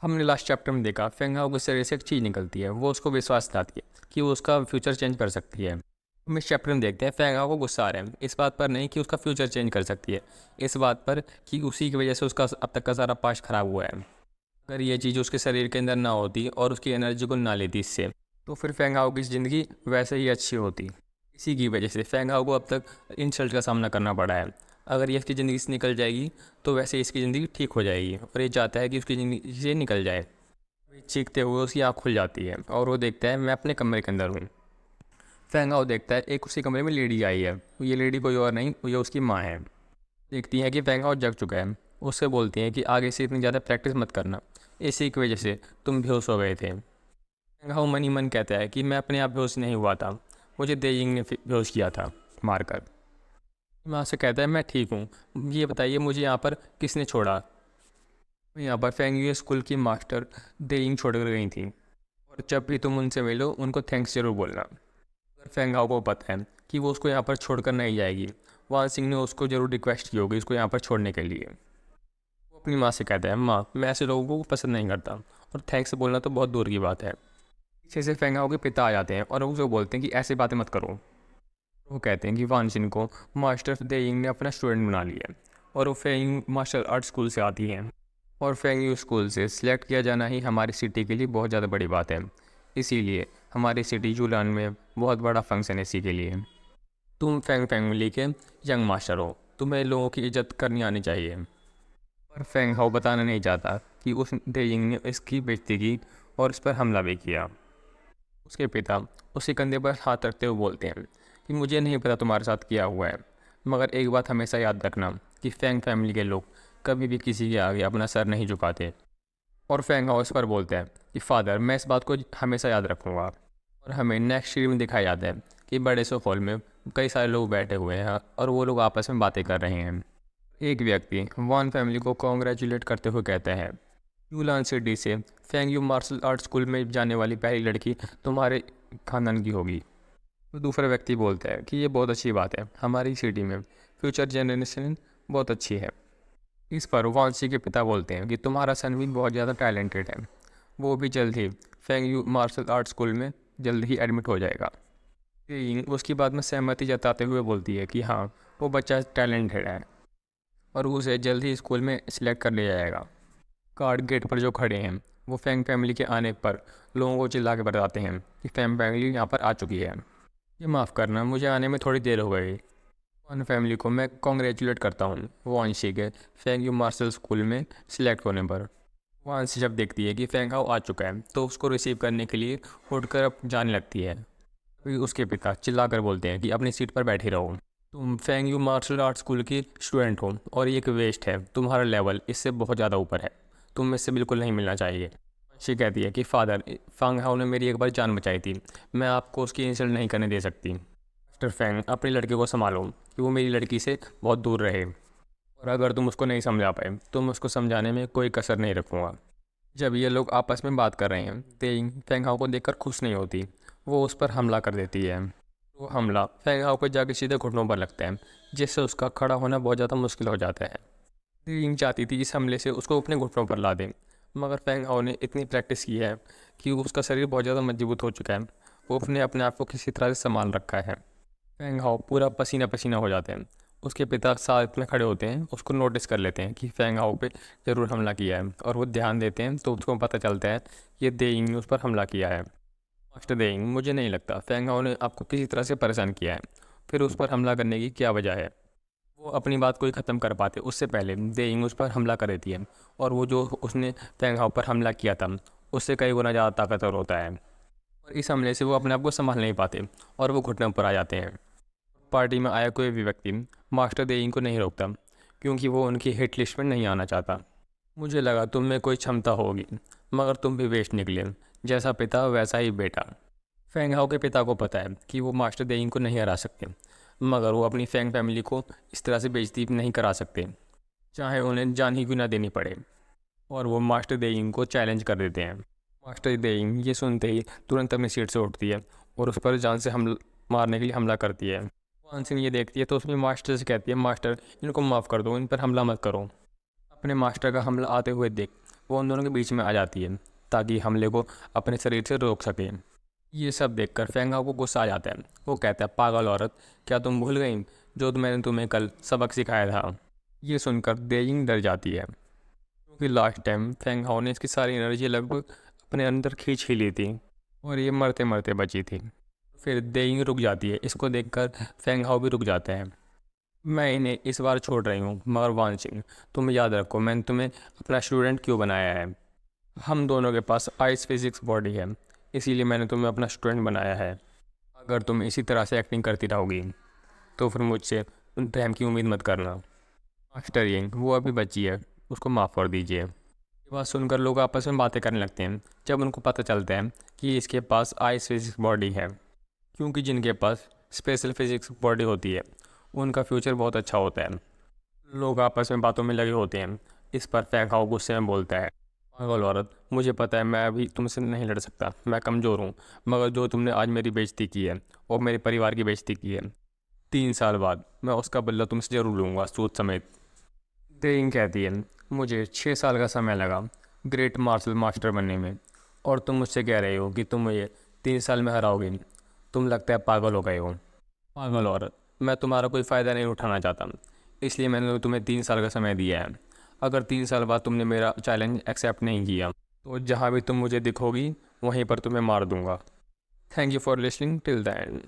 हमने last chapter में देखा फेंग हाओ के शरीर से एक चीज़ निकलती है, वो उसको विश्वास दिलाती है कि वो उसका फ्यूचर चेंज कर सकती है। हम इस चैप्टर में देखते हैं फेंग हाओ को गुस्सा आ रहा है, इस बात पर नहीं कि उसका फ्यूचर चेंज कर सकती है, इस बात पर कि उसी की वजह से उसका अब तक का सारा पास्ट खराब हुआ है। अगर ये चीज़ उसके शरीर के अंदर ना होती और उसकी एनर्जी को ना लेती इससे, तो फिर फेंग हाओ की ज़िंदगी वैसे ही अच्छी होती। इसी की वजह से फेंग हाओ को अब तक इंसल्ट का सामना करना पड़ा है। अगर ये इसकी ज़िंदगी से निकल जाएगी तो वैसे इसकी ज़िंदगी ठीक हो जाएगी, और ये चाहता है कि उसकी ज़िंदगी से निकल जाए। चीखते हुए उसकी आँख खुल जाती है और वो देखता है मैं अपने कमरे के अंदर हूँ। फेंग हाओ देखता है एक उसी कमरे में लेडी आई है, ये लेडी कोई और नहीं, ये उसकी माँ है। देखती हैं कि फेंग हाओ जग चुका है, उससे बोलती हैं कि आगे से इतनी ज़्यादा प्रैक्टिस मत करना, इसी की वजह से तुम बेहोश हो गए थे। फेंग हाओ मन ही मन कहता है कि मैं अपने आप बेहोश नहीं हुआ था, मुझे देयिंग ने बेहोश किया था मारकर। माँ से कहता है मैं ठीक हूँ, ये बताइए मुझे यहाँ पर किसने छोड़ा। यहाँ पर फेंग यू स्कूल की मास्टर देयिंग छोड़ कर गई थी, और जब भी तुम उनसे मिलो उनको थैंक्स जरूर बोलना। अगर फेंग हाओ को पता है कि वो उसको यहाँ पर छोड़कर नहीं जाएगी, वान सिंह ने उसको जरूर रिक्वेस्ट की होगी इसको यहाँ पर छोड़ने के लिए। वो अपनी माँ से कहता है माँ मैं ऐसे लोगों को पसंद नहीं करता, और थैंक्स बोलना तो बहुत दूर की बात है। पीछे से फेंग हाओ के पिता आ जाते हैं और उसे बोलते हैं कि ऐसी बातें मत करो। वो कहते हैं कि वान सिंह को मास्टर देयिंग ने अपना स्टूडेंट बना लिया है, और वो फेंग मार्शल आर्ट स्कूल से आती है, और फेंग यू स्कूल से सिलेक्ट किया जाना ही हमारी सिटी के लिए बहुत ज़्यादा बड़ी बात है। इसीलिए हमारी सिटी जूलान में बहुत बड़ा फंक्शन है इसी के लिए। तुम फेंग फैमिली के यंग मास्टर हो, तुम्हें लोगों की इज्जत करनी आनी चाहिए। पर फेंग हाओ बताना नहीं चाहता कि उस देयिंग ने इसकी बेइज्जती की और इस पर हमला भी किया। उसके पिता उसके कंधे पर हाथ रखते हुए बोलते हैं कि मुझे नहीं पता तुम्हारे साथ क्या हुआ है, मगर एक बात हमेशा याद रखना कि फेंग फैमिली के लोग कभी भी किसी के आगे अपना सर नहीं झुकाते। और फेंग हाओ इस पर बोलते हैं कि फादर मैं इस बात को हमेशा याद रखूँगा। और हमें नेक्स्ट सीन में दिखाया जाता है कि बड़े से हॉल में कई सारे लोग बैठे हुए हैं और वो लोग आपस में बातें कर रहे हैं। एक व्यक्ति वान फैमिली को कॉन्ग्रेचुलेट करते हुए कहता है यूलान सिटी से Feng Yu martial art school में जाने वाली पहली लड़की तुम्हारे खानदान की होगी। तो दूसरा व्यक्ति बोलता है कि ये बहुत अच्छी बात है, हमारी सिटी में फ्यूचर जनरेशन बहुत अच्छी है। इस पर वांसी के पिता बोलते हैं कि तुम्हारा सन भी बहुत ज़्यादा टैलेंटेड है, वो भी जल्द ही Feng Yu martial art school में जल्द ही एडमिट हो जाएगा। यिंग उसकी बात में सहमति जताते हुए बोलती है कि हाँ वो बच्चा टैलेंटेड है और उसे जल्द ही स्कूल में सिलेक्ट कर लिया जाएगा। गार्ड गेट पर जो खड़े हैं वो फेंग फैमिली के आने पर लोगों को चिल्ला के बताते हैं कि फेंग फैमिली यहाँ पर आ चुकी है। ये माफ़ करना, मुझे आने में थोड़ी देर हो गई। वान फैमिली को मैं कॉन्ग्रेचुलेट करता हूँ वानशी के फेंग यू मार्शल स्कूल में सिलेक्ट होने पर। वानशी जब देखती है कि फेंग हाओ आ चुका है तो उसको रिसीव करने के लिए उठकर अब जाने लगती है। फिर उसके पिता चिल्लाकर बोलते हैं कि अपनी सीट पर बैठे रहो, तुम Feng Yu martial art school की स्टूडेंट हो और ये एक वेस्ट है, तुम्हारा लेवल इससे बहुत ज़्यादा ऊपर है, तुम इससे बिल्कुल नहीं मिलना चाहिए। शी कहती है कि फादर फेंग हाओ ने मेरी एक बार जान बचाई थी, मैं आपको उसकी इंसल्ट नहीं करने दे सकती। मास्टर फेंग अपनी लड़की को संभालो कि वो मेरी लड़की से बहुत दूर रहे, और अगर तुम उसको नहीं समझा पाए तो मैं उसको समझाने में कोई कसर नहीं रखूँगा। जब ये लोग आपस में बात कर रहे हैं तेइंग फेंग हाओ को देखकर खुश नहीं होती, वो उस पर हमला कर देती है। वो हमला फेंग हाओ को जाके सीधे घुटनों पर लगता है, जिससे उसका खड़ा होना बहुत ज़्यादा मुश्किल हो जाता है। तेइंग चाहती थी इस हमले से उसको अपने घुटनों पर ला दें, मगर फेंग हाओ ने इतनी प्रैक्टिस की है कि उसका शरीर बहुत ज़्यादा मजबूत हो चुका है, वो अपने आप को किसी तरह से संभाल रखा है। फेंग हाओ पूरा पसीना पसीना हो जाते हैं। उसके पिता साथ में खड़े होते हैं, उसको नोटिस कर लेते हैं कि फेंग हाओ पे ज़रूर हमला किया है, और वो ध्यान देते हैं तो उसको पता चलता है ये देयिंग ने उस पर हमला किया है। मास्टर देयिंग मुझे नहीं लगता फेंग हाओ ने आपको किसी तरह से परेशान किया है, फिर उस पर हमला करने की क्या वजह है। वो अपनी बात कोई ख़त्म कर पाते उससे पहले देयिंग उस पर हमला कर देती है, और वो जो उसने फेंग हाओ पर हमला किया था उससे कई गुना ज़्यादा ताकतवर होता है, और इस हमले से वो अपने आप को संभाल नहीं पाते और वो घुटनों पर आ जाते हैं। पार्टी में आया कोई भी व्यक्ति मास्टर देयिंग को नहीं रोकता, क्योंकि वो उनकी हिट लिस्ट में नहीं आना चाहता। मुझे लगा तुम में कोई क्षमता होगी, मगर तुम भी वेस्ट निकले, जैसा पिता वैसा ही बेटा। फेंग हाओ के पिता को पता है कि वो मास्टर देयिंग को नहीं हरा सकते, मगर वो अपनी फेंग फैमिली को इस तरह से बेइज्जती नहीं करा सकते, चाहे उन्हें जान ही क्यों ना देनी पड़े। और वो मास्टर देयिंग को चैलेंज कर देते हैं। मास्टर देयिंग ये सुनते ही तुरंत अपनी सीट से उठती है और उस पर जान से हम मारने के लिए हमला करती है। वान सिंह ये देखती है तो उसमें मास्टर से कहती है मास्टर इनको माफ़ कर दो, इन पर हमला मत करो। अपने मास्टर का हमला आते हुए देख वो उन दोनों के बीच में आ जाती है ताकि हमले को अपने शरीर से रोक सके। ये सब देखकर फेंग हाओ को गुस्सा आ जाता है। वो कहता है, पागल औरत, क्या तुम भूल गई जो मैंने तुम्हें कल सबक सिखाया था? ये सुनकर देयिंग डर जाती है, क्योंकि लास्ट टाइम फेंग हाओ ने इसकी सारी एनर्जी लगभग अपने अंदर खींच ही ली थी और ये मरते मरते बची थी। फिर देयिंग रुक जाती है। इसको देखकर फेंग हाओ भी रुक जाते हैं। मैं इन्हें इस बार छोड़ रही हूँ, मगर वान सिंह, तुम याद रखो मैंने तुम्हें अपना स्टूडेंट क्यों बनाया है। हम दोनों के पास आइस फिजिक्स बॉडी है, इसीलिए मैंने तुम्हें अपना स्टूडेंट बनाया है। अगर तुम इसी तरह से एक्टिंग करती रहोगी तो फिर मुझसे प्रेम की उम्मीद मत करना। मास्टर यंग, वो अभी बची है, उसको माफ़ कर दीजिए। ये बात सुनकर लोग आपस में बातें करने लगते हैं जब उनको पता चलता है कि इसके पास आइस फिजिक्स बॉडी है, क्योंकि जिनके पास स्पेशल फिजिक्स बॉडी होती है उनका फ्यूचर बहुत अच्छा होता है। लोग आपस में बातों में लगे होते हैं। इस पर फेंग हाओ गुस्से में बोलता है, पागल औरत, मुझे पता है मैं अभी तुमसे नहीं लड़ सकता, मैं कमज़ोर हूँ, मगर जो तुमने आज मेरी बेइज्जती की है और मेरे परिवार की बेइज्जती की है, 3 साल बाद मैं उसका बदला तुमसे ज़रूर लूँगा, सूद समेत। देयिंग कहती है, मुझे 6 साल का समय लगा ग्रेट मार्शल मास्टर बनने में, और तुम मुझसे कह रहे हो कि तुम मुझे 3 साल में हराओगे। तुम लगता है पागल हो गए हो। पागल औरत, मैं तुम्हारा कोई फ़ायदा नहीं उठाना चाहता, इसलिए मैंने तुम्हें 3 साल का समय दिया है। अगर 3 साल बाद तुमने मेरा चैलेंज एक्सेप्ट नहीं किया तो जहाँ भी तुम मुझे दिखोगी वहीं पर तुम्हें मार दूंगा। Thank you for listening till the end.